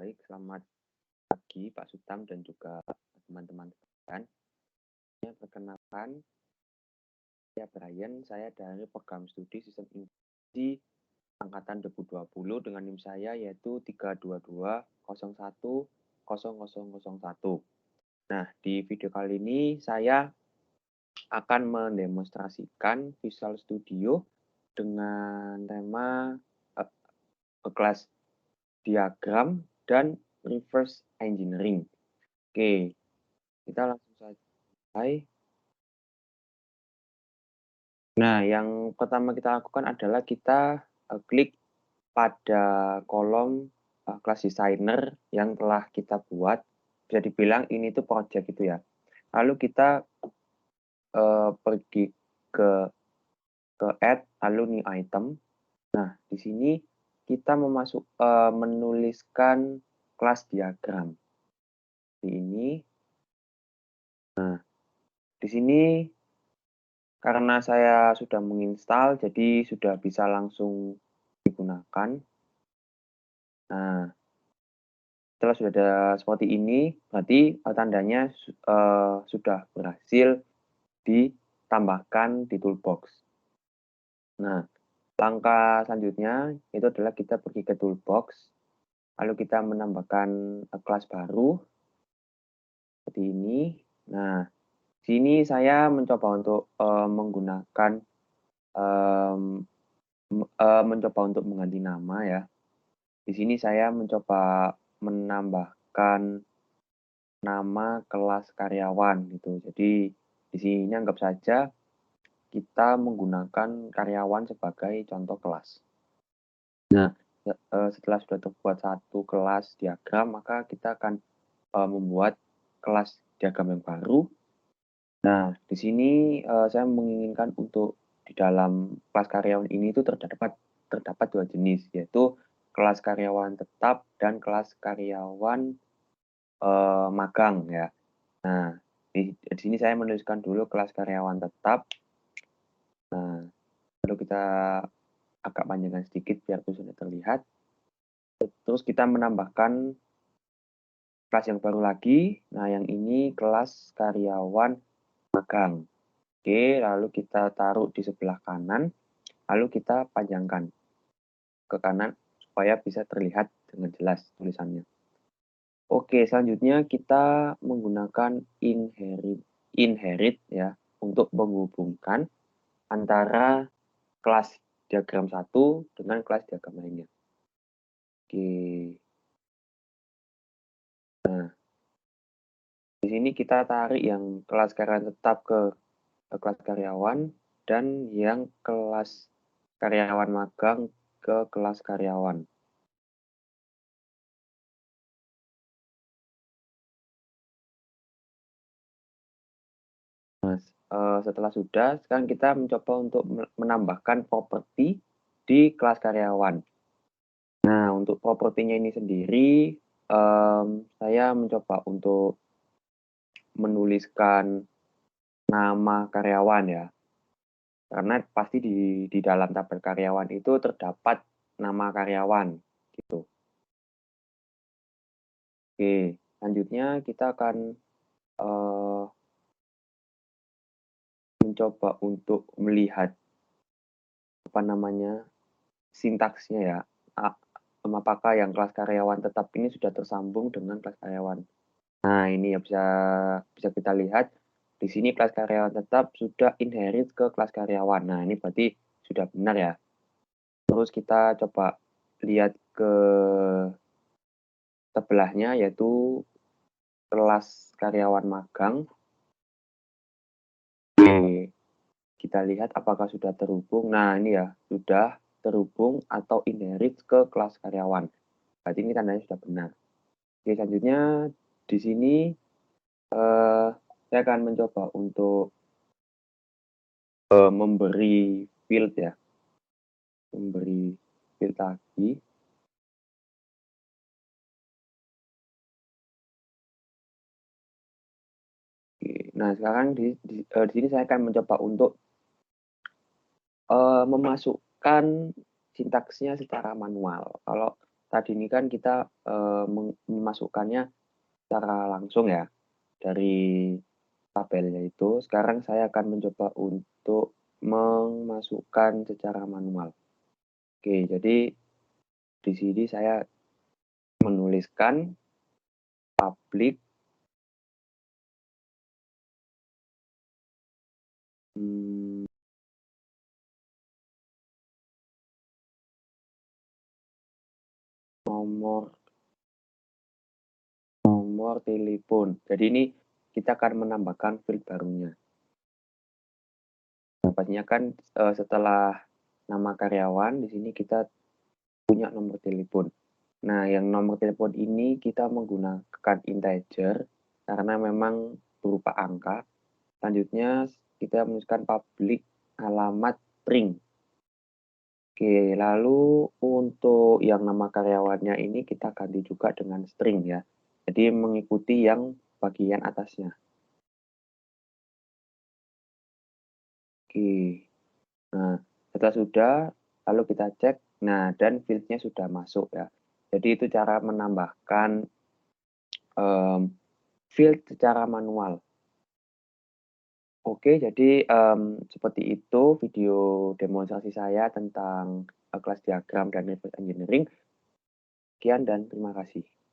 Baik, selamat pagi Pak Sutam dan juga teman-teman sekalian. Perkenalkan, saya Brian, saya dari program studi Sistem Informasi Angkatan 2020 dengan NIM saya yaitu 322010001. Nah, di video kali ini saya akan mendemonstrasikan Visual Studio dengan tema kelas diagram dan reverse engineering. Oke, kita langsung saja mulai. Nah, yang pertama kita lakukan adalah kita klik pada kolom kelas designer yang telah kita buat. Bisa dibilang ini tuh project gitu ya. Lalu kita pergi ke add, lalu new item. Nah, di sini kita menuliskan kelas diagram. Di ini. Nah, di sini karena saya sudah menginstal, jadi sudah bisa langsung digunakan. Nah, setelah sudah ada seperti ini, berarti tandanya sudah berhasil ditambahkan di toolbox. Nah, langkah selanjutnya itu adalah kita pergi ke toolbox, lalu kita menambahkan kelas baru seperti ini. Nah, sini saya mencoba untuk mencoba untuk mengganti nama ya. Di sini saya mencoba menambahkan nama kelas karyawan gitu. Jadi di sini anggap saja kita menggunakan karyawan sebagai contoh kelas. Nah, setelah sudah terbuat satu kelas diagram, maka kita akan membuat kelas diagram yang baru. Nah, di sini saya menginginkan untuk di dalam kelas karyawan ini itu terdapat dua jenis, yaitu kelas karyawan tetap dan kelas karyawan magang ya. Nah, di sini saya menuliskan dulu kelas karyawan tetap. Nah, lalu kita agak panjangkan sedikit biar sudah terlihat. Terus kita menambahkan kelas yang baru lagi. Nah, yang ini kelas karyawan magang. Oke, lalu kita taruh di sebelah kanan, lalu kita panjangkan ke kanan supaya bisa terlihat dengan jelas tulisannya. Oke, selanjutnya kita menggunakan inherit ya untuk menghubungkan antara kelas diagram satu dengan kelas diagram lainnya. Oke. Nah, di sini kita tarik yang kelas karyawan tetap ke kelas karyawan dan yang kelas karyawan magang ke kelas karyawan. Nah, setelah sudah, sekarang kita mencoba untuk menambahkan properti di kelas karyawan. Nah, untuk propertinya ini sendiri, saya mencoba untuk menuliskan nama karyawan ya. Karena pasti di dalam tabel karyawan itu terdapat nama karyawan gitu. Oke, selanjutnya kita akan mencoba untuk melihat apa namanya sintaksnya ya. Apakah yang kelas karyawan tetap ini sudah tersambung dengan kelas karyawan. Nah, ini ya bisa kita lihat di sini kelas karyawan tetap sudah inherit ke kelas karyawan. Nah, ini berarti sudah benar ya. Terus kita coba lihat ke sebelahnya yaitu kelas karyawan magang. Oke, kita lihat apakah sudah terhubung. Nah, ini ya, sudah terhubung atau inherit ke kelas karyawan. Berarti ini tandanya sudah benar. Oke, selanjutnya di sini saya akan mencoba untuk memberi field ya. Memberi field lagi. Oke, nah, sekarang di sini saya akan mencoba untuk memasukkan sintaksnya secara manual. Kalau tadi ini kan kita, memasukkannya secara langsung ya, dari tabelnya itu. Sekarang saya akan mencoba untuk memasukkan secara manual. Oke, jadi di sini saya menuliskan public, mmm, nomor nomor telepon. Jadi ini kita akan menambahkan field barunya. Nah, pastinya kan, setelah nama karyawan di sini kita punya nomor telepon. Nah, yang nomor telepon ini kita menggunakan integer karena memang berupa angka. Selanjutnya kita menuliskan public alamat string. Oke, lalu untuk yang nama karyawannya ini kita ganti juga dengan string ya. Jadi mengikuti yang bagian atasnya. Oke. Nah, setelah sudah, lalu kita cek, nah dan field-nya sudah masuk ya. Jadi itu cara menambahkan, mmm, field secara manual. Oke, jadi, seperti itu video demonstrasi saya tentang, kelas diagram dan reverse engineering. Sekian dan terima kasih.